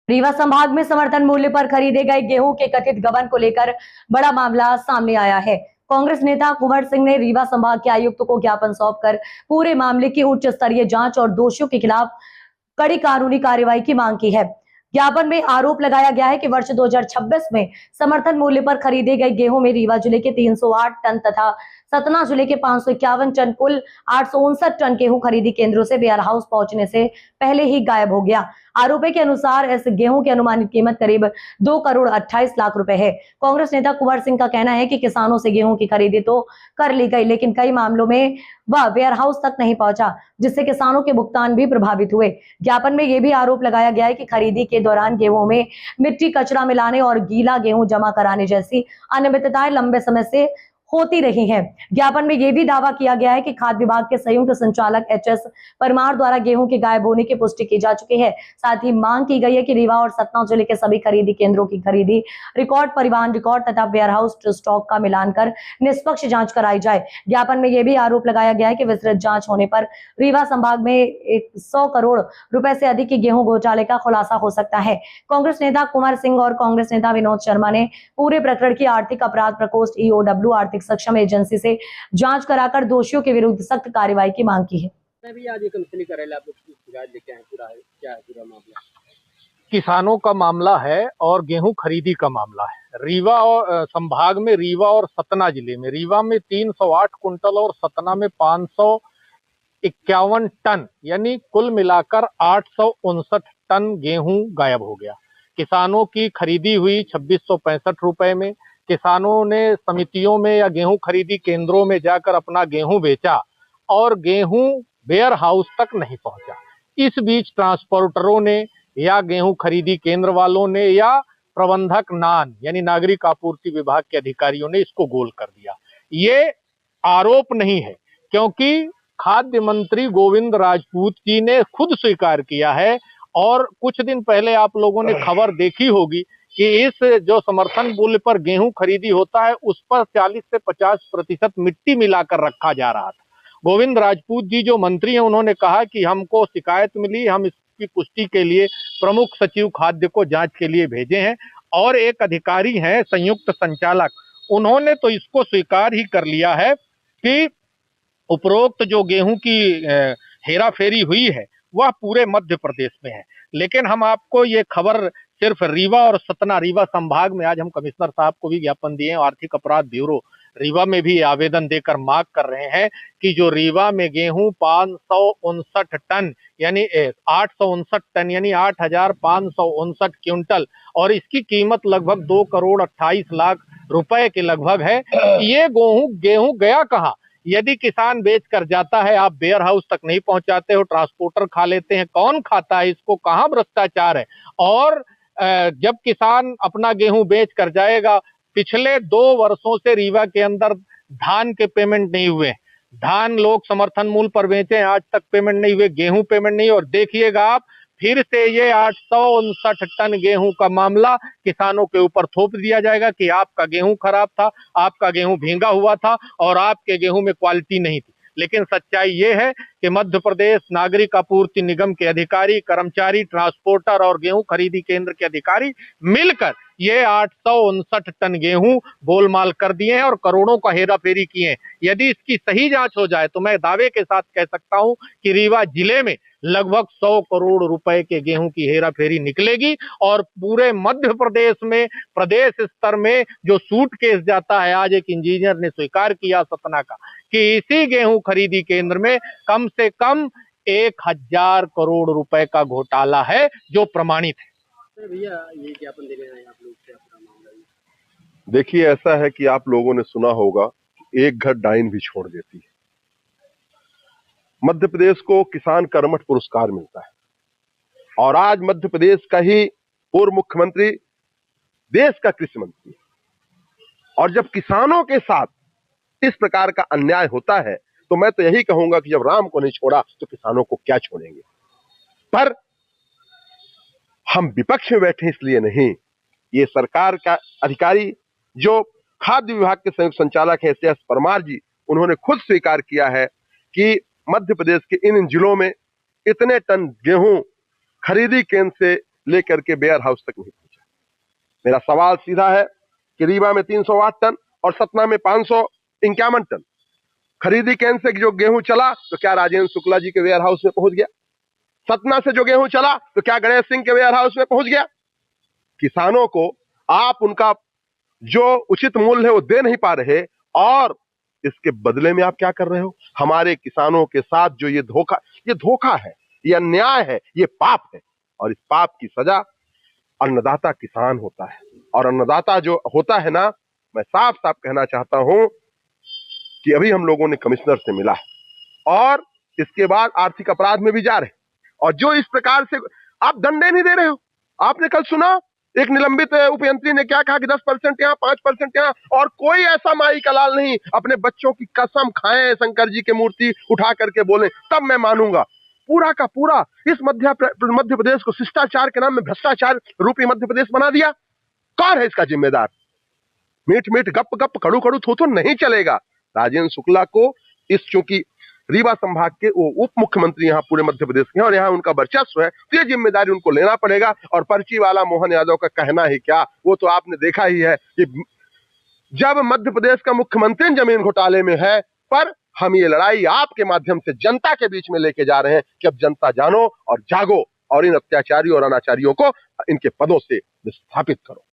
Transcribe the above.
रीवा संभाग में समर्थन मूल्य पर खरीदे गए गेहूं के कथित गबन को लेकर बड़ा मामला सामने आया है। कांग्रेस नेता कुंवर सिंह ने रीवा संभाग के आयुक्त को ज्ञापन सौंपकर पूरे मामले की उच्च स्तरीय जांच और दोषियों के खिलाफ कड़ी कानूनी कार्रवाई की मांग की है। ज्ञापन में आरोप लगाया गया है कि वर्ष 2026 में समर्थन मूल्य पर खरीदे गए गेहूं में रीवा जिले के 308 टन तथा सतना जिले के 551 टन कुल 859 टन गेहूं खरीदी केंद्रों से वेयर हाउस पहुंचने से पहले ही गायब हो गया। आरोपी के अनुसार इस गेहूं की अनुमानित कीमत करीब 2 करोड़ 28 लाख रुपए है। कांग्रेस नेता कुंवर सिंह का कहना है कि किसानों से गेहूं की खरीदी तो कर ली गई, लेकिन कई मामलों में वह वेयर हाउस तक नहीं पहुंचा, जिससे किसानों के भुगतान भी प्रभावित हुए। ज्ञापन में यह भी आरोप लगाया गया है कि खरीदी के दौरान गेहूं में मिट्टी कचरा मिलाने और गीला गेहूं जमा कराने जैसी अनियमितताएं लंबे समय से होती रही हैं। ज्ञापन में यह भी दावा किया गया है कि खाद्य विभाग के संयुक्त संचालक एचएस परमार द्वारा गेहूं के गायब होने की पुष्टि की जा चुकी है। साथ ही मांग की गई है कि रीवा और सतना जिले के सभी खरीदी केंद्रों की खरीदी रिकॉर्ड, परिवहन रिकॉर्ड तथा वेयरहाउस स्टॉक का मिलान कर निष्पक्ष जांच कराई जाए। ज्ञापन में यह भी आरोप लगाया गया है कि विस्तृत जांच होने पर रीवा संभाग में 100 करोड़ रुपए से अधिक की गेहूं घोटाले का खुलासा हो सकता है। कांग्रेस नेता कुंवर सिंह और कांग्रेस नेता विनोद शर्मा ने पूरे प्रकरण की आर्थिक अपराध प्रकोष्ठ ईओडब्ल्यू आर्थिक सक्षम एजेंसी से जांच कराकर दोषियों के विरुद्ध सख्त कार्रवाई की मांग की है। भी आज कंपनी करेला आप लोग की शिकायत लेके आए, पूरा है क्या है पूरा मामला? किसानों का मामला है और गेहूं खरीदी का मामला है। रीवा और संभाग में रीवा और सतना जिले में, रीवा में 308 कुंटल और सतना में 551 टन, यानी कुल मिलाकर 859 टन गेहूं गायब हो गया। किसानों की खरीदी हुई 2665 रुपए में। किसानों ने समितियों में या गेहूं खरीदी केंद्रों में जाकर अपना गेहूं बेचा और गेहूं वेयर हाउस तक नहीं पहुंचा। इस बीच ट्रांसपोर्टरों ने या गेहूं खरीदी केंद्र वालों ने या प्रबंधक नान यानी नागरिक आपूर्ति विभाग के अधिकारियों ने इसको गोल कर दिया। ये आरोप नहीं है, क्योंकि खाद्य मंत्री गोविंद राजपूत जी ने खुद स्वीकार किया है। और कुछ दिन पहले आप लोगों ने खबर देखी होगी कि इस जो समर्थन मूल्य पर गेहूं खरीदी होता है उस पर 40 से 50% मिट्टी मिलाकर रखा जा रहा था। गोविंद राजपूत जी जो मंत्री हैं, उन्होंने कहा कि हमको शिकायत मिली, हम इसकी पुष्टि के लिए प्रमुख सचिव खाद्य को जांच के लिए भेजे हैं। और एक अधिकारी हैं संयुक्त संचालक, उन्होंने तो इसको स्वीकार ही कर लिया है कि उपरोक्त जो गेहूं की हेराफेरी हुई है वह पूरे मध्य प्रदेश में है। लेकिन हम आपको ये खबर सिर्फ रीवा और सतना, रीवा संभाग में आज हम कमिश्नर साहब को भी ज्ञापन दिए हैं। आर्थिक अपराध ब्यूरो रीवा में भी आवेदन देकर मांग कर रहे हैं कि जो रीवा में गेहूं 559 टन यानी 859 टन यानी 8559 क्विंटल और इसकी कीमत लगभग 2 करोड़ 28 लाख रुपए के लगभग है, ये गेहूं गया कहाँ? यदि किसान बेच कर जाता है, आप वेयर हाउस तक नहीं पहुंचाते हो, ट्रांसपोर्टर खा लेते हैं, कौन खाता है इसको? कहां भ्रष्टाचार है? और जब किसान अपना गेहूं बेच कर जाएगा, पिछले 2 वर्षों से रीवा के अंदर धान के पेमेंट नहीं हुए। धान लोग समर्थन मूल्य पर बेचे, आज तक पेमेंट नहीं हुए, गेहूं पेमेंट नहीं। और देखिएगा आप, फिर से ये 859 टन गेहूं का मामला किसानों के ऊपर थोप दिया जाएगा कि आपका गेहूं खराब था, आपका गेहूं भींगा हुआ था और आपके गेहूं में क्वालिटी नहीं थी। लेकिन सच्चाई ये है कि मध्य प्रदेश नागरिक आपूर्ति निगम के अधिकारी, कर्मचारी, ट्रांसपोर्टर और गेहूं खरीदी केंद्र के अधिकारी मिलकर ये 859 टन गेहूं गोलमाल कर दिए हैं और करोड़ों का हेराफेरी किए हैं। यदि इसकी सही जांच हो जाए तो मैं दावे के साथ कह सकता हूं कि रीवा जिले में लगभग 100 करोड़ रुपए के गेहूं की हेराफेरी निकलेगी। और पूरे मध्य प्रदेश में, प्रदेश स्तर में जो सूटकेस जाता है, आज एक इंजीनियर ने स्वीकार किया सतना का कि इसी गेहूं खरीदी केंद्र में कम से कम 1000 करोड़ रुपए का घोटाला है, जो प्रमाणित है। भैया ये ज्ञापन देने आए आप लोग, क्या पूरा मामला है? देखिए, ऐसा है कि आप लोगों ने सुना होगा, एक घर डाइन भी छोड़ देती है। मध्य प्रदेश को किसान कर्मठ पुरस्कार मिलता है और आज मध्य प्रदेश का ही पूर्व मुख्यमंत्री देश का कृषि मंत्री है। और जब किसानों के साथ इस प्रकार का अन्याय होता है तो मैं तो यही कहूंगा कि जब राम को नहीं छोड़ा तो किसानों को क्या छोड़ेंगे। पर हम विपक्ष में बैठे इसलिए नहीं, ये सरकार का अधिकारी जो खाद्य विभाग के संयुक्त संचालक है एचएस परमार जी, उन्होंने खुद स्वीकार किया है कि मध्य प्रदेश के इन जिलों में इतने टन गेहूं खरीदी केंद्र से लेकर के वेयर हाउस तक नहीं पहुंचा। मेरा सवाल सीधा है कि रीवा में 308 टन और सतना में 551 टन खरीदी केंद्र से जो गेहूं चला तो क्या राजेंद्र शुक्ला जी के वेयर हाउस में पहुंच गया? सतना से जो गेहूं चला तो क्या गणेश सिंह के वेयर हाउस में पहुंच गया? किसानों को आप उनका जो उचित मूल्य है वो दे नहीं पा रहे और इसके बदले में आप क्या कर रहे हो? हमारे किसानों के साथ जो ये धोखा है, ये अन्याय है, ये पाप है और इस पाप की सजा अन्नदाता किसान होता है। और अन्नदाता जो होता है ना, मैं साफ साफ कहना चाहता हूं कि अभी हम लोगों ने कमिश्नर से मिला है और इसके बाद आर्थिक अपराध में भी जा रहे हैं और जो इस प्रकार से आप दंडे नहीं दे रहे हो। आपने कल सुना एक निलंबित उपयंत्री ने क्या कहा कि 10% यहाँ 5% यहाँ, और कोई ऐसा माई का लाल नहीं अपने बच्चों की कसम खाए शंकर जी की मूर्ति उठा करके बोले तब मैं मानूंगा। पूरा का पूरा इस मध्य प्रदेश को शिष्टाचार के नाम में भ्रष्टाचार रूपी मध्य प्रदेश बना दिया। कौन है इसका जिम्मेदार? मीठ मीठ गप गप कड़ू कड़ू थू थू नहीं चलेगा। राजेंद्र शुक्ला को चूंकि रीवा संभाग के वो उप मुख्यमंत्री यहाँ पूरे मध्य प्रदेश के हैं और यहाँ उनका वर्चस्व है तो ये जिम्मेदारी उनको लेना पड़ेगा। और पर्ची वाला मोहन यादव का कहना ही क्या, वो तो आपने देखा ही है कि जब मध्य प्रदेश का मुख्यमंत्री जमीन घोटाले में है, पर हम ये लड़ाई आपके माध्यम से जनता के बीच में लेके जा रहे हैं कि अब जनता जानो और जागो और इन अत्याचारियों और अनाचारियों को इनके पदों से विस्थापित करो।